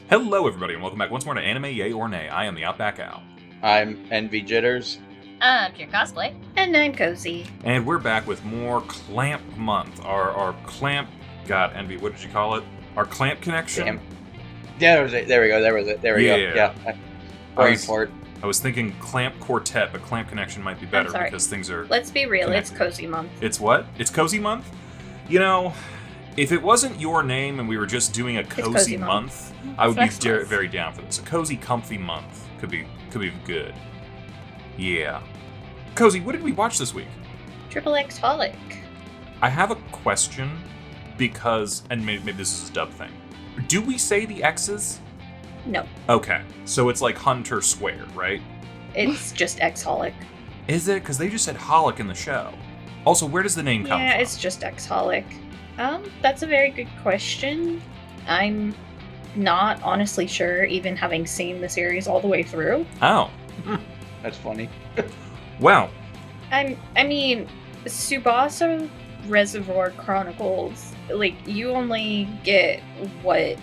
Hello, everybody, and welcome back once more to Anime Yay or Nay. I am the OutbackAl. I'm Envy Jitters. I'm CheerandCosplay. And I'm Kozi. And we're back with more Clamp Month. Our Clamp... God, Envy, what did you call it? Our Clamp Connection? Damn. Yeah, there was it. There we go. There we go. Yeah. Waiting for it. I was thinking Clamp Quartet, but Clamp Connection might be better because things are... Let's be real, connected. It's Cozy Month. It's what? It's Cozy Month? You know, if it wasn't your name and we were just doing a Cozy month, I would be very down for this. A Cozy, comfy month could be good. Yeah. Cozy, what did we watch this week? XXXHolic. I have a question because, and maybe this is a dub thing. Do we say the X's? No. Okay, so it's like Hunter Square, right? It's just XHolic. Is it? Because they just said Holic in the show. Also, where does the name come from? Yeah, it's just XHolic. That's a very good question. I'm not honestly sure, even having seen the series all the way through. Oh. That's funny. Well. I mean, Tsubasa Reservoir Chronicles, like, you only get what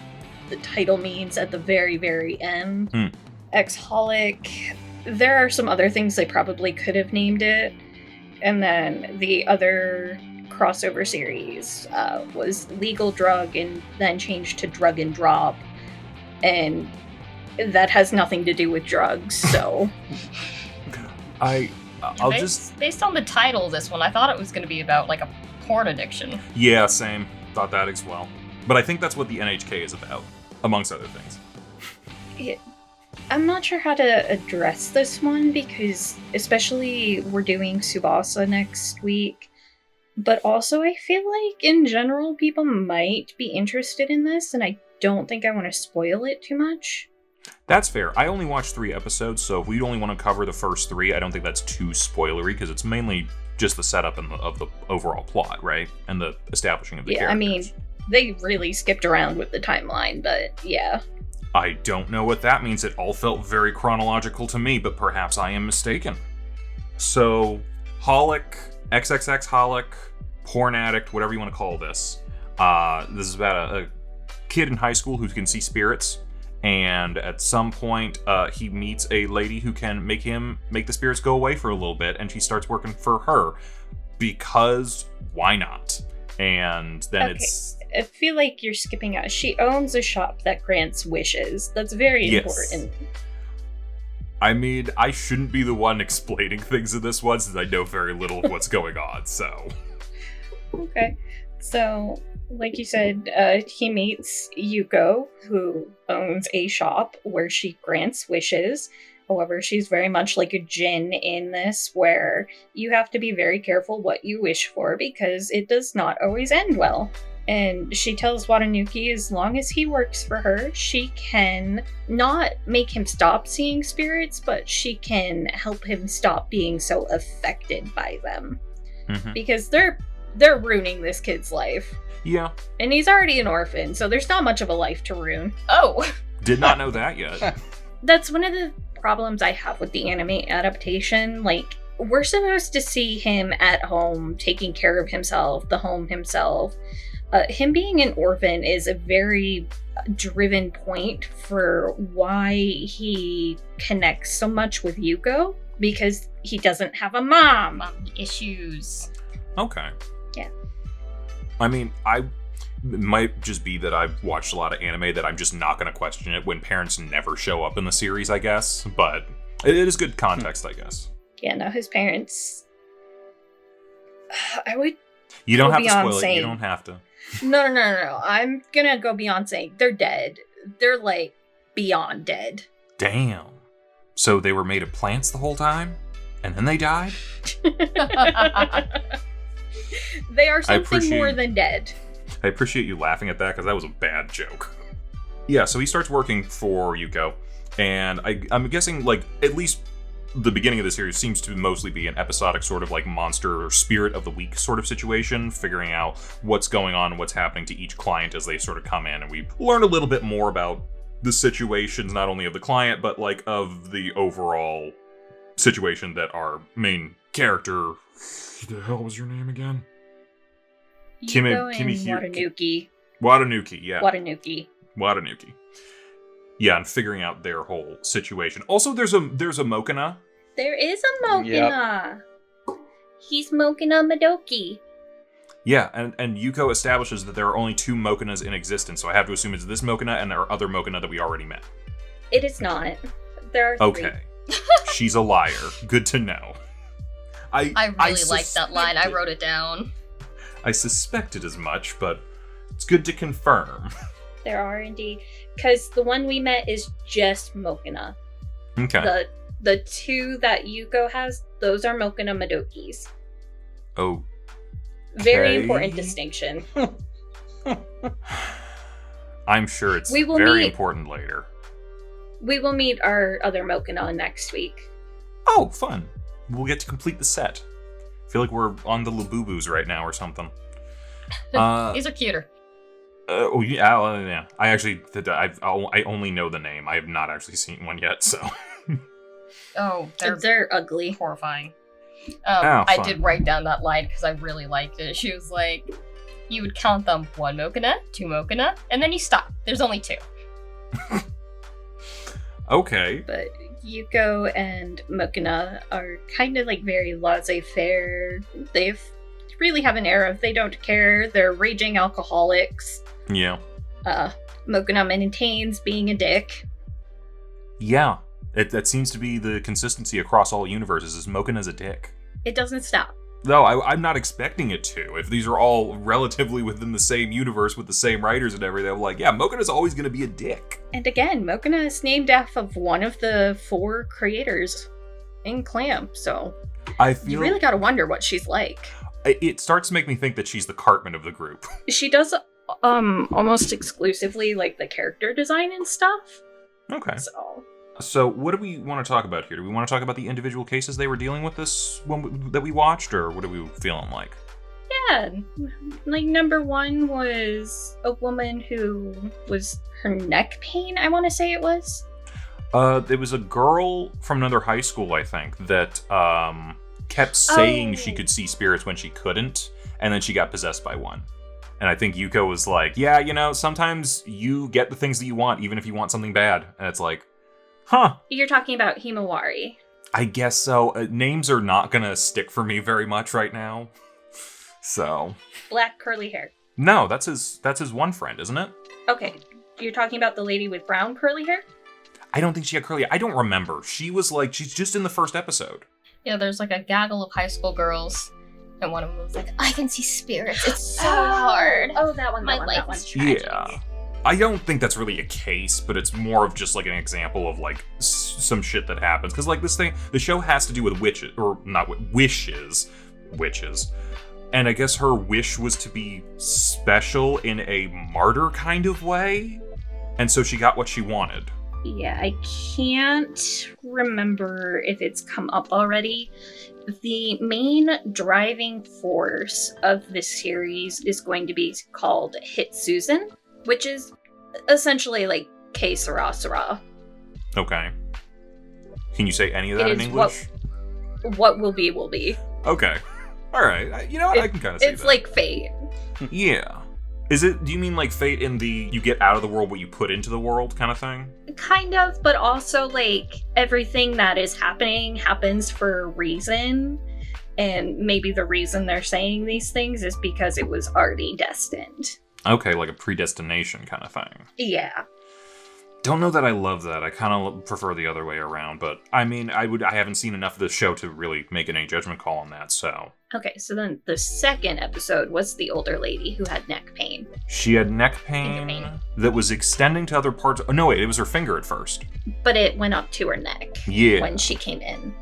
the title means at the very, very end. XHolic, there are some other things they probably could have named it. And then the other crossover series was Legal Drug and then changed to Drug and Drop. And that has nothing to do with drugs, so... Based on the title of this one, I thought it was going to be about, like, a porn addiction. Yeah, same. Thought that as well. But I think that's what the NHK is about, amongst other things. Yeah. I'm not sure how to address this one because, especially, we're doing Tsubasa next week. But also, I feel like, in general, people might be interested in this, and I don't think I want to spoil it too much. That's fair. I only watched 3 episodes, so if we only want to cover the first 3, I don't think that's too spoilery, because it's mainly just the setup of the overall plot, right? And the establishing of the characters. I mean, they really skipped around with the timeline, but yeah. I don't know what that means. It all felt very chronological to me, but perhaps I am mistaken. So, Holic, XXXHolic, porn addict, whatever you want to call this. This is about a kid in high school who can see spirits. And at some point, he meets a lady who can make the spirits go away for a little bit, and she starts working for her because why not? And then it's. I feel like you're skipping out. She owns a shop that grants wishes. That's very important. I mean, I shouldn't be the one explaining things in this one since I know very little of what's going on. So. Okay, so. Like you said, he meets Yuko, who owns a shop where she grants wishes. However, she's very much like a djinn in this, where you have to be very careful what you wish for because it does not always end well. And she tells Watanuki as long as he works for her, she can not make him stop seeing spirits, but she can help him stop being so affected by them. Mm-hmm. Because they're ruining this kid's life. Yeah. And he's already an orphan, so there's not much of a life to ruin. Oh! Did not know that yet. That's one of the problems I have with the anime adaptation. Like, we're supposed to see him at home, taking care of himself, the home himself. Him being an orphan is a very driven point for why he connects so much with Yuko, because he doesn't have a mom. Mom issues. Okay. Yeah. I mean, it might just be that I've watched a lot of anime that I'm just not going to question it when parents never show up in the series, I guess. But it is good context, I guess. Yeah, no, his parents... I would... You don't have to spoil it. You don't have to. No. I'm going to go beyond saying they're dead. They're, like, beyond dead. Damn. So they were made of plants the whole time? And then they died? They are something more than dead. I appreciate you laughing at that, because that was a bad joke. Yeah, so he starts working for Yuko, and I'm guessing, like, at least the beginning of the series seems to mostly be an episodic sort of, like, monster or spirit of the week sort of situation, figuring out what's going on and what's happening to each client as they sort of come in, and we learn a little bit more about the situations, not only of the client, but, like, of the overall situation that our main character... The hell was your name again? Watanuki. Watanuki, yeah. Watanuki. Yeah, and figuring out their whole situation. Also, there's a Mokina. There is a Mokina. Yep. He's Mokina Madoki. Yeah, and Yuko establishes that there are only 2 Mokinas in existence, so I have to assume it's this Mokina and there are other Mokina that we already met. It is not. There are 3. Okay. She's a liar. Good to know. I really liked that line. I wrote it down. I suspected as much, but it's good to confirm. There are indeed. Because the one we met is just Mokina. Okay. The 2 that Yuko has, those are Mokina Madokis. Oh. Very important distinction. I'm sure it's very important later. We will meet our other Mokina next week. Oh, fun. We'll get to complete the set. I feel like we're on the Labubus right now or something. These are cuter. Yeah. I actually, I only know the name. I have not actually seen one yet, so. Oh, they're ugly. Horrifying. I did write down that line because I really liked it. She was like, you would count them 1 Mokina, 2 Mokina, and then you stop. There's only 2. Okay. But Yuko and Mokina are kind of like very laissez-faire. They really have an air of they don't care. They're raging alcoholics. Yeah. Mokina maintains being a dick. Yeah. That seems to be the consistency across all universes, is Mokina's a dick. It doesn't stop. No, I'm not expecting it to. If these are all relatively within the same universe with the same writers and everything, I'm like, yeah, Mokina's always going to be a dick. And again, Mokina is named after one of the 4 creators in Clamp, so you really gotta wonder what she's like. It starts to make me think that she's the Cartman of the group. She does almost exclusively like the character design and stuff. Okay. So what do we want to talk about here? Do we want to talk about the individual cases they were dealing with this one that we watched, or what are we feeling like? Yeah, like number 1 was a woman who was her neck pain, I want to say it was. There was a girl from another high school, I think, that kept saying she could see spirits when she couldn't, and then she got possessed by one. And I think Yuko was like, yeah, sometimes you get the things that you want, even if you want something bad. And it's like, huh. You're talking about Himawari. I guess so. Names are not gonna stick for me very much right now. So. Black curly hair. No, that's his one friend, isn't it? Okay. You're talking about the lady with brown curly hair? I don't think she had curly hair. I don't remember. She was like, she's just in the first episode. Yeah, there's like a gaggle of high school girls, and one of them was like, I can see spirits. It's so hard. Oh, that one. My life is tragic. Yeah. I don't think that's really a case, but it's more of just like an example of like some shit that happens. Because like this thing, the show has to do with witches, or not witches. And I guess her wish was to be special in a martyr kind of way. And so she got what she wanted. Yeah, I can't remember if it's come up already. The main driving force of this series is going to be called Hit Susan, which is essentially like K Sara Sara. Okay. Can you say any of that in English? What will be, will be. Okay. Alright. You know what? I can kind of see that. It's like fate. Yeah. Do you mean like fate in the you get out of the world what you put into the world kind of thing? Kind of, but also like everything that is happening happens for a reason. And maybe the reason they're saying these things is because it was already destined. Okay, like a predestination kind of thing. Yeah. Don't know that I love that. I kind of prefer the other way around, but I mean, I haven't seen enough of the show to really make any judgment call on that, so. Okay, so then the second episode was the older lady who had neck pain. She had neck pain that was extending to other parts. Oh, no, wait, it was her finger at first. But it went up to her neck when she came in.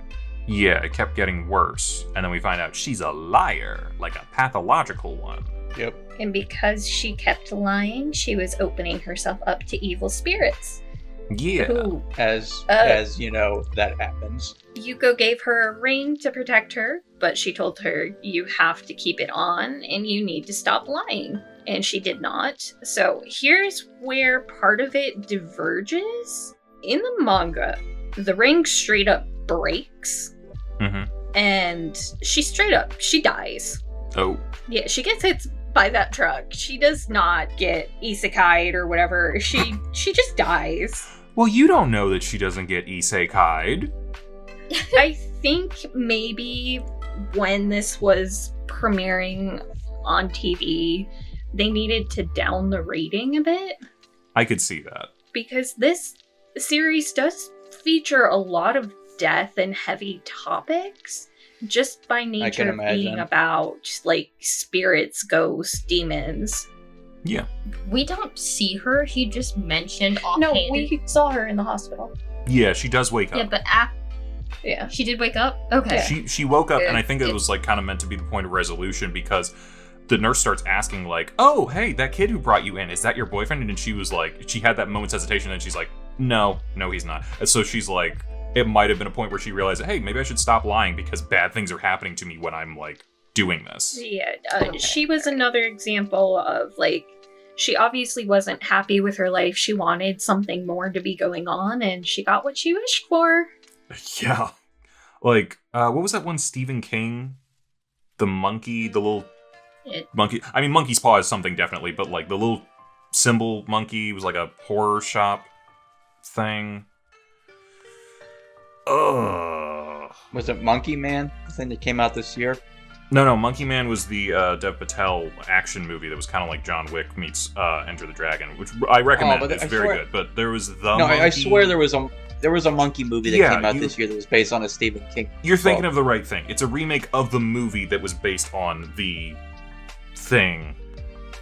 Yeah, it kept getting worse. And then we find out she's a liar, like a pathological one. Yep. And because she kept lying, she was opening herself up to evil spirits. Yeah. Who, as you know, that happens. Yuko gave her a ring to protect her, but she told her, you have to keep it on and you need to stop lying. And she did not. So here's where part of it diverges. In the manga, the ring straight up breaks. Mm-hmm. And she dies. Oh. Yeah, she gets hit by that truck. She does not get isekai'd or whatever. She just dies. Well, you don't know that she doesn't get isekai'd. I think maybe when this was premiering on TV, they needed to down the rating a bit. I could see that. Because this series does feature a lot of death and heavy topics, just by nature of being about, like, spirits, ghosts, demons. Yeah. We don't see her, he just mentioned offhand. No, we saw her in the hospital. Yeah, she does wake up. Yeah, but yeah. She did wake up? Okay. Yeah. She woke up, and I think it was, like, kind of meant to be the point of resolution, because the nurse starts asking, like, oh, hey, that kid who brought you in, is that your boyfriend? And she was like, she had that moment's hesitation, and she's like, no, he's not. And so she's like, it might have been a point where she realized, hey, maybe I should stop lying because bad things are happening to me when I'm, like, doing this. Yeah, she was another example of, like, she obviously wasn't happy with her life. She wanted something more to be going on, and she got what she wished for. Yeah. Like, what was that one Stephen King? The monkey, the little monkey. I mean, monkey's paw is something definitely, but, like, the little symbol monkey was, like, a horror shop thing. Ugh. Was it Monkey Man? The thing that came out this year? No, Monkey Man was the Dev Patel action movie that was kind of like John Wick meets Enter the Dragon, which I recommend. It's very good. But there was the monkey... I swear there was a monkey movie that came out this year that was based on a Stephen King. You're thinking of the right thing. It's a remake of the movie that was based on the thing.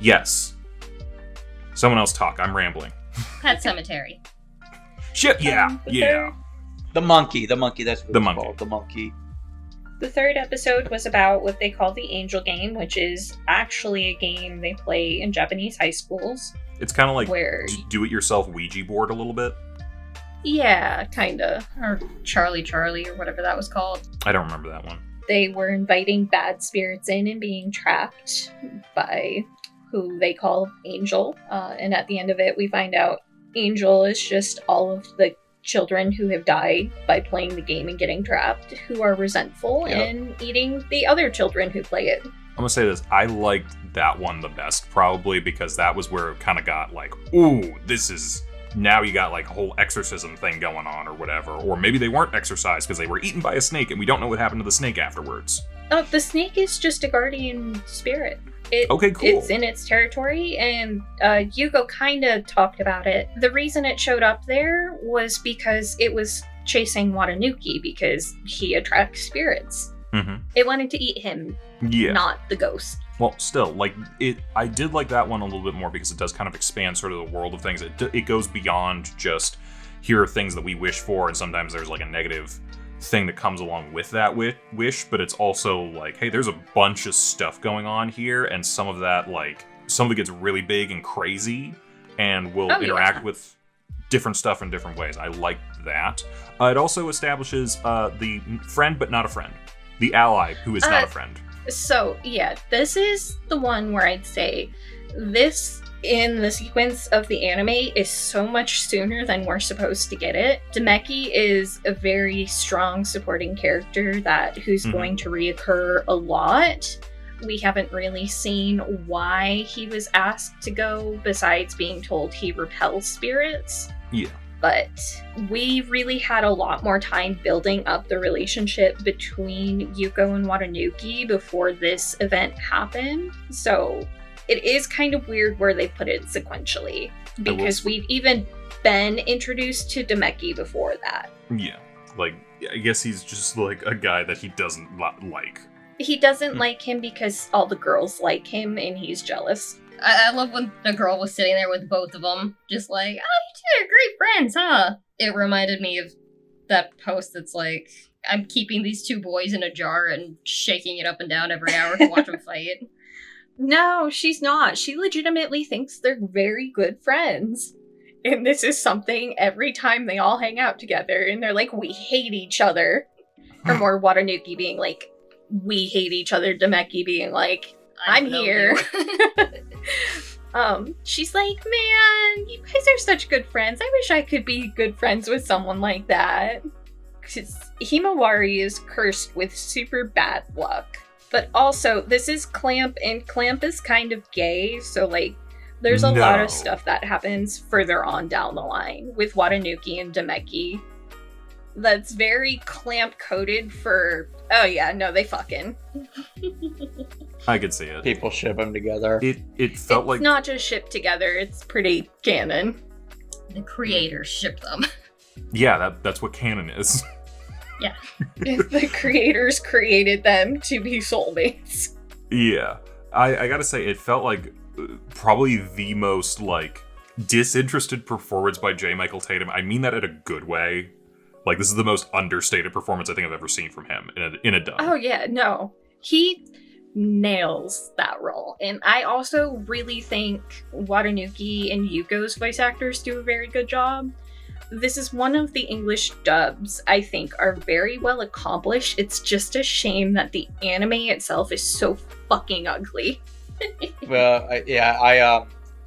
Yes. Someone else talk. I'm rambling. Pet Cemetery. Shit, yeah. The monkey, that's what it's monkey. called, the monkey. The third episode was about what they call the Angel Game, which is actually a game they play in Japanese high schools. It's kind of like where do-it-yourself Ouija board a little bit. Yeah, kinda. Or Charlie or whatever that was called. I don't remember that one. They were inviting bad spirits in and being trapped by who they call Angel. And at the end of it, we find out Angel is just all of the children who have died by playing the game and getting trapped, who are resentful and eating the other children who play it. I'm gonna say this, I liked that one the best, probably because that was where it kind of got like, ooh, this is, now you got like a whole exorcism thing going on or whatever. Or maybe they weren't exorcised because they were eaten by a snake and we don't know what happened to the snake afterwards. Oh, the snake is just a guardian spirit. Okay, cool. It's in its territory, and Yugo kind of talked about it. The reason it showed up there was because it was chasing Watanuki, because he attracts spirits. Mm-hmm. It wanted to eat him, not the ghost. Well, still, like, I did like that one a little bit more because it does kind of expand sort of the world of things. It goes beyond just, here are things that we wish for, and sometimes there's like a negative thing that comes along with that wish, but it's also like, hey, there's a bunch of stuff going on here, and some of it gets really big and crazy and will interact with different stuff in different ways. I like that. It also establishes the friend but not a friend, the ally who is not a friend. So yeah, this is the one where I'd say this in the sequence of the anime is so much sooner than we're supposed to get it. Demeki is a very strong supporting character who's going to reoccur a lot. We haven't really seen why he was asked to go, besides being told he repels spirits. Yeah. But we really had a lot more time building up the relationship between Yuko and Watanuki before this event happened. So it is kind of weird where they put it sequentially, because we've even been introduced to Demeki before that. Yeah, like, I guess he's just like a guy that he doesn't like. He doesn't like him because all the girls like him and he's jealous. I love when the girl was sitting there with both of them, just like, oh, you two are great friends, huh? It reminded me of that post that's like, I'm keeping these two boys in a jar and shaking it up and down every hour to watch them fight. No, she's not. She legitimately thinks they're very good friends. And this is something every time they all hang out together and they're like, we hate each other. Or more Watanuki being like, we hate each other. Demeki being like, I'm here. She's like, man, you guys are such good friends. I wish I could be good friends with someone like that. Because Himawari is cursed with super bad luck. But also, this is Clamp, and Clamp is kind of gay, so, like, There's a lot of stuff that happens further on down the line with Watanuki and Demeki that's very clamp coded for, oh yeah, no, they fucking. I could see it. People ship them together. It felt like... It's not just shipped together, it's pretty canon. The creators ship them. Yeah, that's what canon is. Yeah. The creators created them to be soulmates. Yeah. I gotta say, it felt like probably the most, like, disinterested performance by J. Michael Tatum. I mean that in a good way. Like, this is the most understated performance I think I've ever seen from him in a dub. Oh, yeah, no. He nails that role. And I also really think Watanuki and Yuko's voice actors do a very good job. This is one of the English dubs I think are very well accomplished. It's just a shame that the anime itself is so fucking ugly. Well,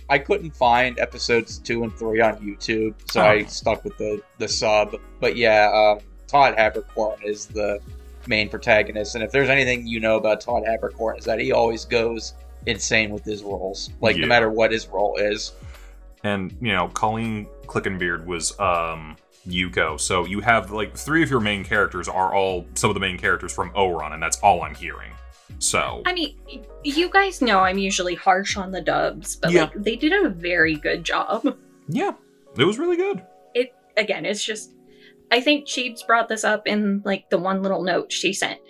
I couldn't find episodes 2 and 3 on YouTube, so I stuck with the sub. But yeah, Todd Haberkorn is the main protagonist, and if there's anything you know about Todd Haberkorn, is that he always goes insane with his roles, like no matter what his role is. And, you know, Colleen Clickenbeard was Yuko, so you have, like, 3 of your main characters are all some of the main characters from Ouran, and that's all I'm hearing. So... I mean, you guys know I'm usually harsh on the dubs, but, like, they did a very good job. Yeah, it was really good. It's just... I think Cheebs brought this up in, like, the one little note she sent.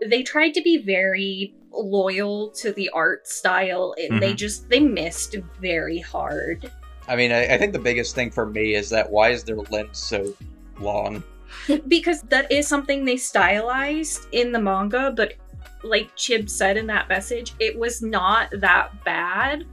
They tried to be very loyal to the art style, and they missed very hard. I mean, I think the biggest thing for me is that why is their limbs so long? Because that is something they stylized in the manga, but like Chib said in that message, it was not that bad.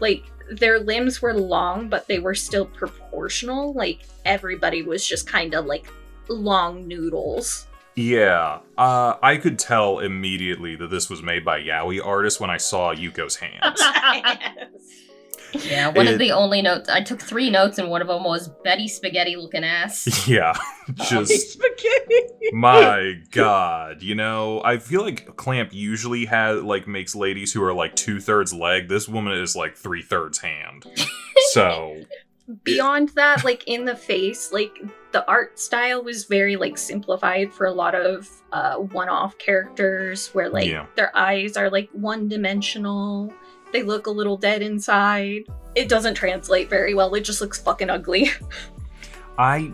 Like, their limbs were long, but they were still proportional. Like, everybody was just kind of like long noodles. Yeah, I could tell immediately that this was made by yaoi artists when I saw Yuko's hands. Yeah, one of the only notes, I took 3 notes and one of them was Betty Spaghetti looking ass. Yeah, just spaghetti. My God, you know, I feel like Clamp usually makes ladies who are like 2/3 leg. This woman is like 3/3 hand. So beyond that, like in the face, like the art style was very like simplified for a lot of one-off characters where like their eyes are like one-dimensional. They look a little dead inside. It doesn't translate very well. It just looks fucking ugly. I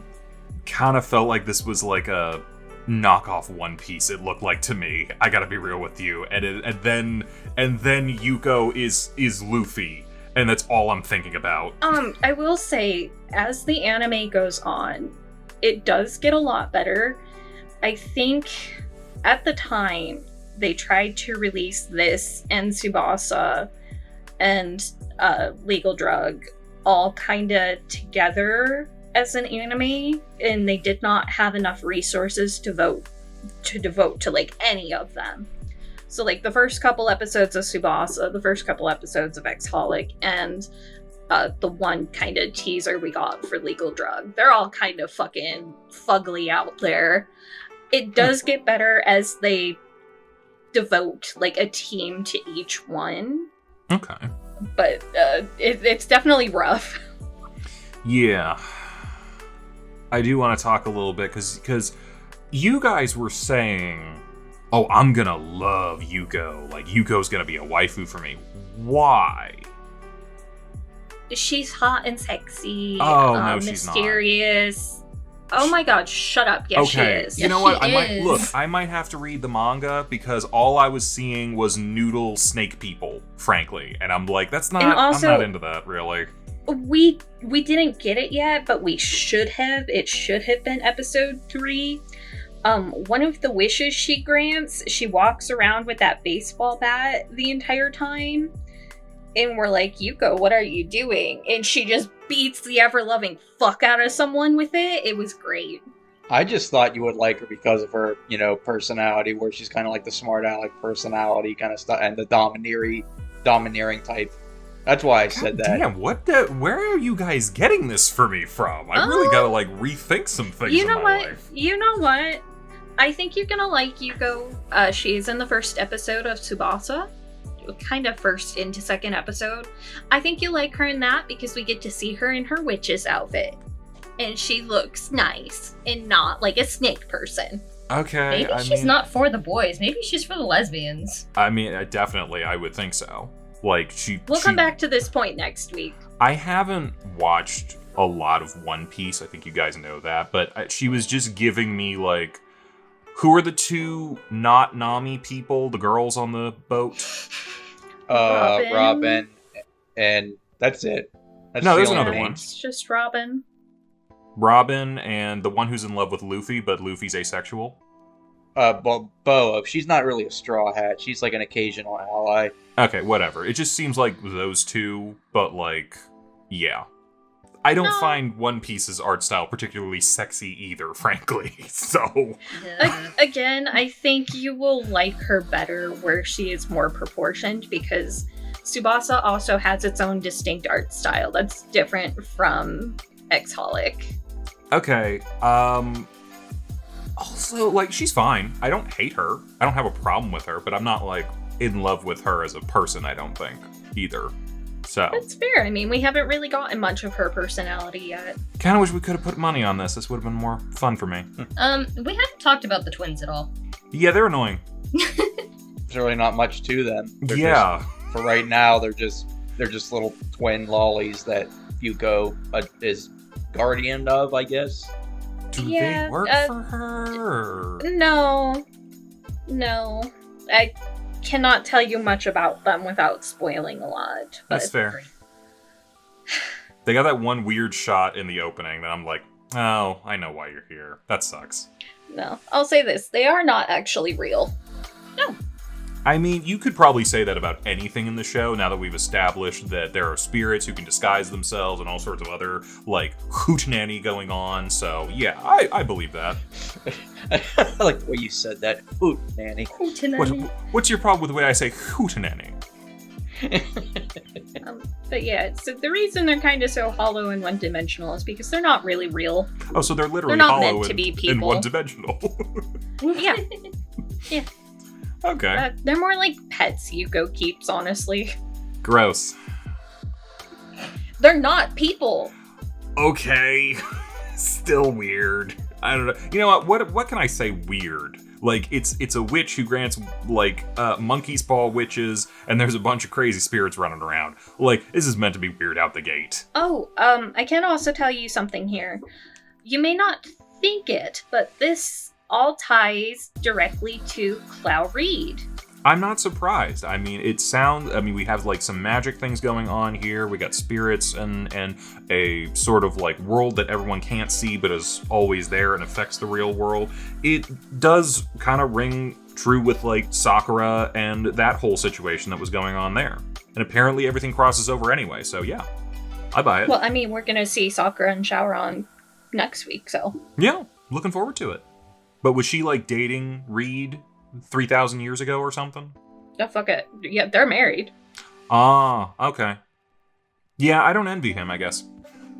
kind of felt like this was like a knockoff One Piece. It looked like to me. I gotta be real with you. And then Yuko is Luffy, and that's all I'm thinking about. I will say, as the anime goes on, it does get a lot better. I think at the time they tried to release this and Tsubasa and Legal Drug all kind of together as an anime, and they did not have enough resources to devote to like any of them. So like the first couple episodes of Tsubasa, the first couple episodes of XXXHolic, and the one kind of teaser we got for Legal Drug, they're all kind of fucking fugly out there. It does get better as they devote like a team to each one. Okay. But it's definitely rough. Yeah. I do want to talk a little bit because you guys were saying, oh, I'm gonna love Yuko. Like, Yuko's gonna be a waifu for me. Why? She's hot and sexy. Oh, no, she's not. Mysterious. Oh my God, shut up. Yes, okay. She is. You know what? I might have to read the manga because all I was seeing was noodle snake people, frankly. And I'm like, I'm not into that, really. We didn't get it yet, but we should have. It should have been episode 3. One of the wishes she grants, she walks around with that baseball bat the entire time. And we're like, Yuko, what are you doing? And she just beats the ever-loving fuck out of someone with it. It was great. I just thought you would like her because of her, personality, where she's kind of like the smart aleck personality kind of stuff, and the domineering type. That's why I said that. Damn, where are you guys getting this for me from? I really gotta rethink some things in my life. You know what? I think you're gonna like Yuko. She is in the first episode of Tsubasa. kind of first into second episode. I think you like her in that because we get to see her in her witch's outfit. And she looks nice and not like a snake person. Okay, Maybe she's not for the boys. Maybe she's for the lesbians. I mean, definitely, I would think so. Like, We'll come back to this point next week. I haven't watched a lot of One Piece. I think you guys know that. But she was just giving me, like, who are the two not Nami people, the girls on the boat? Robin, and that's it. That's No, the there's only another name. one. It's just Robin. Robin and the one who's in love with Luffy, but Luffy's asexual. Boa. She's not really a straw hat. She's like an occasional ally. Okay, whatever. It just seems like those two, but like, yeah. I don't find One Piece's art style particularly sexy either, frankly. So, Again, I think you will like her better where she is more proportioned because Tsubasa also has its own distinct art style that's different from XXXHolic. okay. Also, like, she's fine. I don't hate her. I don't have a problem with her, but I'm not, like, in love with her as a person, I don't think, either. So. That's fair. I mean, we haven't really gotten much of her personality yet. Kind of wish we could have put money on this. This would have been more fun for me. We haven't talked about the twins at all. Yeah, they're annoying. There's really not much to them. For right now, they're just little twin lollies that Yuko is guardian of, I guess. Do they work for her? No. I cannot tell you much about them without spoiling a lot. But That's fair. They got that one weird shot in the opening that I'm like, oh, I know why you're here. That sucks. No, I'll say this. They are not actually real. No. I mean, you could probably say that about anything in the show now that we've established that there are spirits who can disguise themselves and all sorts of other, like, hootenanny going on. So, yeah, I believe that. I like the way you said that. Hoot, nanny. What's your problem with the way I say hootenanny? But yeah, so the reason they're kind of so hollow and one-dimensional is because they're not really real. Oh, so they're literally They're not hollow meant to be and people. one-dimensional. Yeah. Yeah. Okay. They're more like pets Yuko keeps, honestly. Gross. They're not people. Okay. Still weird. I don't know. You know what can I say weird? Like, it's a witch who grants, like, monkey's paw witches, and there's a bunch of crazy spirits running around. Like, this is meant to be weird out the gate. Oh, I can also tell you something here. You may not think it, but this all ties directly to Clow Reed. I'm not surprised. I mean, we have, like, some magic things going on here. We got spirits and a sort of, like, world that everyone can't see but is always there and affects the real world. It does kind of ring true with, like, Sakura and that whole situation that was going on there. And apparently everything crosses over anyway, so yeah. I buy it. Well, I mean, we're gonna see Sakura and Shaoran next week, so. Yeah, looking forward to it. But was she, like, dating Reed 3,000 years ago or something? Oh, fuck it. Yeah, they're married. Ah, okay. Yeah, I don't envy him, I guess.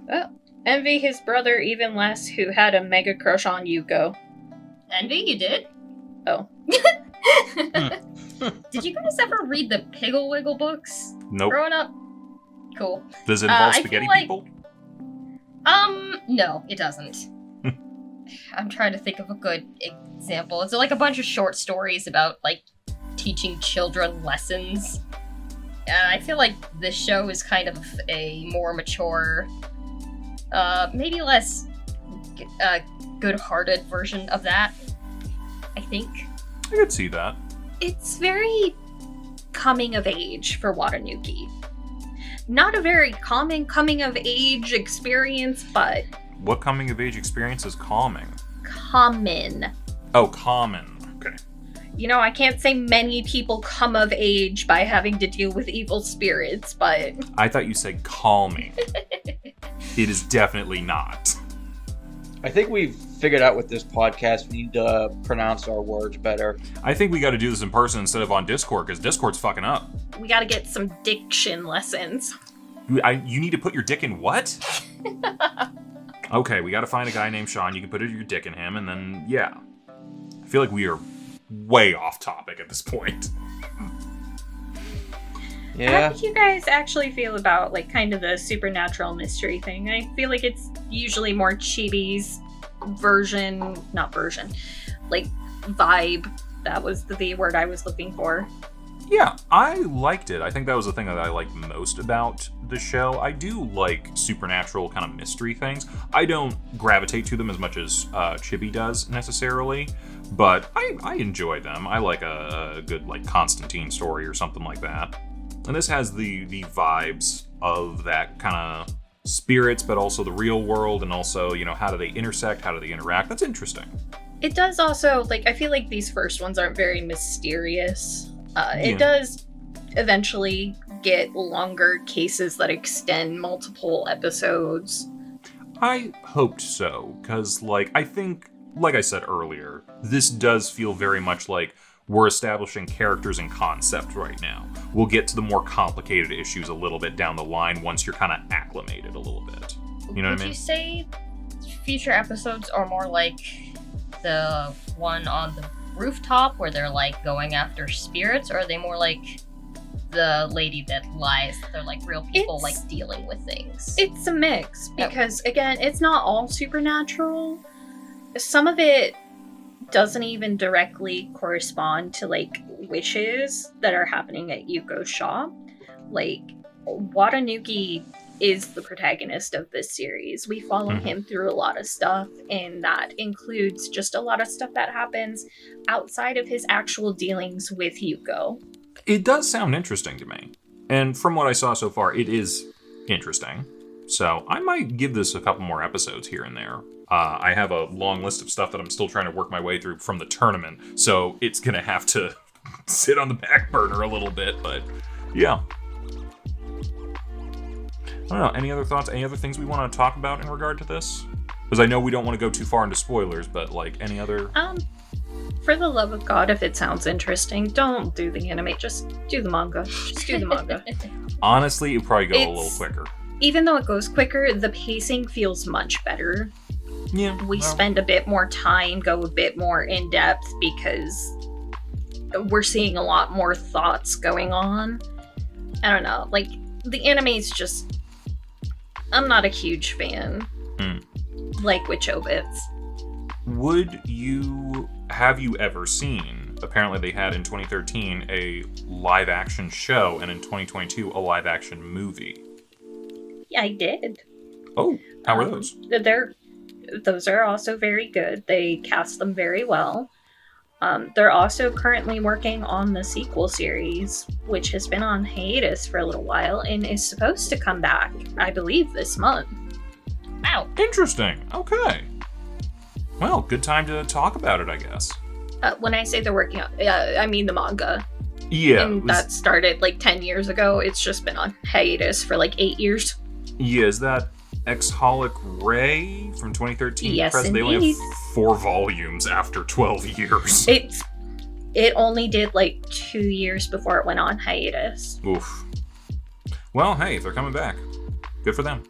Oh, envy his brother even less, who had a mega crush on Yuko. Envy, you did? Oh. Did you guys ever read the Piggle Wiggle books? Nope. Growing up? Cool. Does it involve I spaghetti feel like- people? No, it doesn't. I'm trying to think of a good example. It's like a bunch of short stories about, like, teaching children lessons. And I feel like this show is kind of a more mature, maybe less good-hearted version of that, I think. I could see that. It's very coming of age for Watanuki. Not a very common coming of age experience, but What coming of age experience is calming? common. Oh, common. Okay. You know, I can't say many people come of age by having to deal with evil spirits, but I thought you said calming. It is definitely not. I think we've figured out with this podcast we need to pronounce our words better. I think we got to do this in person instead of on Discord, because Discord's fucking up. we gotta get some diction lessons. You need to put your dick in what? Okay, we got to find a guy named Sean. You can put your dick in him, and then, yeah. I feel like we are way off topic at this point. Yeah. How do you guys actually feel about like kind of the supernatural mystery thing? I feel like it's usually more Chibi's like vibe. That was the V word I was looking for. Yeah, I liked it. I think that was the thing that I liked most about the show. I do like supernatural kind of mystery things. I don't gravitate to them as much as Chibi does necessarily, but I enjoy them. I like a good like Constantine story or something like that. And this has the vibes of that kind of spirits, but also the real world, and also, you know, how do they intersect, how do they interact? That's interesting. It does also, like, I feel like these first ones aren't very mysterious. Yeah. It does eventually get longer cases that extend multiple episodes. I hoped so, because, like, I think, like I said earlier, this does feel very much like we're establishing characters and concept right now. We'll get to the more complicated issues a little bit down the line once you're kind of acclimated a little bit. You know what I mean? Would you say future episodes are more like the one on the rooftop where they're like going after spirits, or are they more like the lady that lies? They're like real people like dealing with things. It's a mix because again, it's not all supernatural. Some of it doesn't even directly correspond to like wishes that are happening at Yuko's shop. Like Watanuki is the protagonist of this series. We follow him through a lot of stuff, and that includes just a lot of stuff that happens outside of his actual dealings with Yuko. It does sound interesting to me. And from what I saw so far, it is interesting. So I might give this a couple more episodes here and there. I have a long list of stuff that I'm still trying to work my way through from the tournament, so it's going to have to sit on the back burner a little bit, but yeah. I don't know, any other thoughts, any other things we want to talk about in regard to this? Because I know we don't want to go too far into spoilers, but like any other... For the love of God, if it sounds interesting, don't do the anime, just do the manga. Just do the manga. Honestly, it would probably go a little quicker. Even though it goes quicker, the pacing feels much better. Yeah. We spend a bit more time, go a bit more in depth because we're seeing a lot more thoughts going on. I don't know, like the anime's just, I'm not a huge fan. Like with Chobits. Have you ever seen, apparently they had in 2013 a live action show, and in 2022 a live action movie? Yeah, I did. Oh, how were those? Those are also very good. They cast them very well. They're also currently working on the sequel series, which has been on hiatus for a little while and is supposed to come back, I believe, this month. Wow. Interesting. Okay. Well, good time to talk about it, I guess. When I say they're working on, I mean the manga. Yeah. And that started like 10 years ago. It's just been on hiatus for like 8 years. Yeah, is that XXXHolic Ray from 2013? Yes, They indeed. only have 4 volumes after 12 years. It only did like 2 years before it went on hiatus. Oof. Well, hey, if they're coming back, good for them.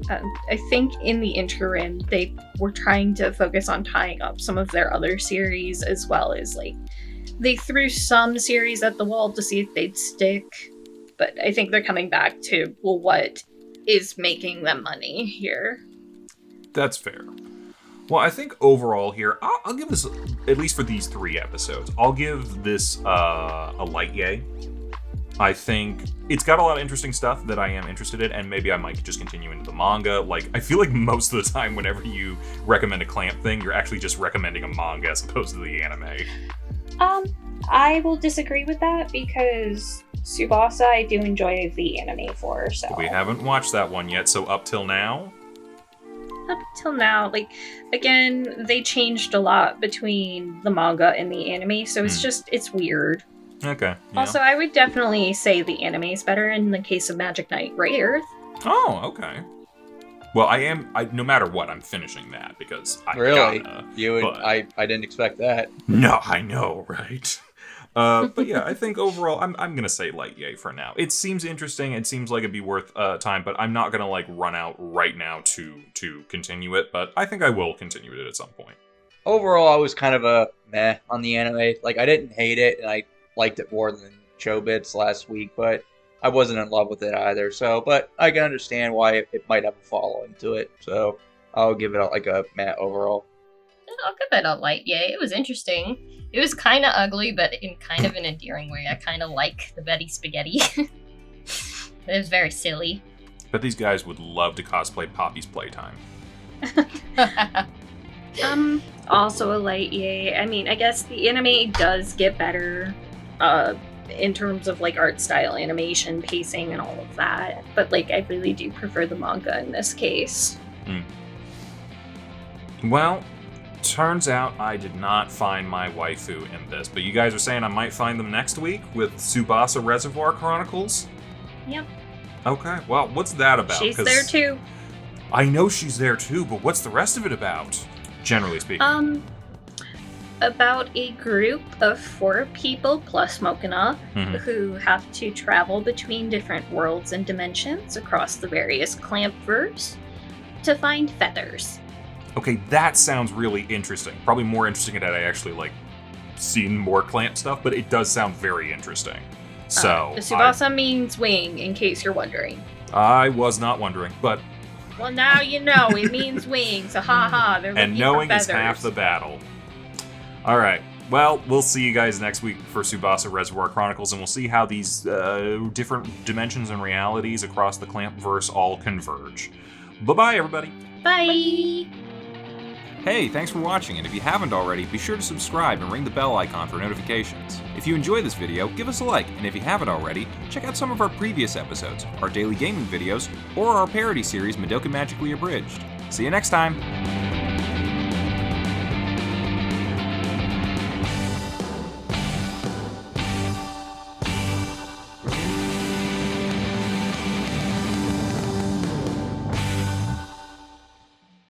I think in the interim, they were trying to focus on tying up some of their other series, as well as like they threw some series at the wall to see if they'd stick. But I think they're coming back to, well, what is making them money here. That's fair. Well, I think overall here, I'll give this, at least for these 3 episodes, I'll give this a light yay. I think it's got a lot of interesting stuff that I am interested in, and maybe I might just continue into the manga. Like, I feel like most of the time whenever you recommend a Clamp thing, you're actually just recommending a manga as opposed to the anime. I will disagree with that because Tsubasa I do enjoy the anime for, so... We haven't watched that one yet, so up till now? Up till now, like, again, they changed a lot between the manga and the anime, so it's weird. Okay. Yeah. Also, I would definitely say the anime is better in the case of Magic Knight Rayearth. Oh, okay. Well, no matter what, I'm finishing that because I really? gotta. I didn't expect that. No, I know, right? But yeah, I think overall, I'm gonna say light yay for now. It seems interesting. It seems like it'd be worth time, but I'm not gonna like run out right now to continue it. But I think I will continue it at some point. Overall, I was kind of a meh on the anime. Like, I didn't hate it, and I liked it more than Chobits last week, but I wasn't in love with it either. So, but I can understand why it might have a following to it. So I'll give it like a Matt overall. I'll give it a light yay. It was interesting. It was kind of ugly, but in kind of an endearing way. I kind of like the Betty Spaghetti. It was very silly. Bet these guys would love to cosplay Poppy's Playtime. Also a light yay. I mean, I guess the anime does get better in terms of like art style, animation, pacing, and all of that. But like, I really do prefer the manga in this case. Well, turns out I did not find my waifu in this, but you guys are saying I might find them next week with Tsubasa Reservoir Chronicles? Yep. Okay, well, what's that about? She's there too. I know she's there too, but what's the rest of it about? Generally speaking. About a group of 4 people plus Mokina who have to travel between different worlds and dimensions across the various Clampverse to find feathers. Okay, that sounds really interesting. Probably more interesting than I actually, like, seen more Clamp stuff, but it does sound very interesting. So, the Tsubasa means wing, in case you're wondering. I was not wondering, but... Well, now you know, it means wing, so haha, they're looking and knowing for is half the battle. Alright, well, we'll see you guys next week for Tsubasa Reservoir Chronicles, and we'll see how these different dimensions and realities across the Clampverse all converge. Bye-bye, everybody! Bye! Hey, thanks for watching, and if you haven't already, be sure to subscribe and ring the bell icon for notifications. If you enjoy this video, give us a like, and if you haven't already, check out some of our previous episodes, our daily gaming videos, or our parody series Madoka Magically Abridged. See you next time!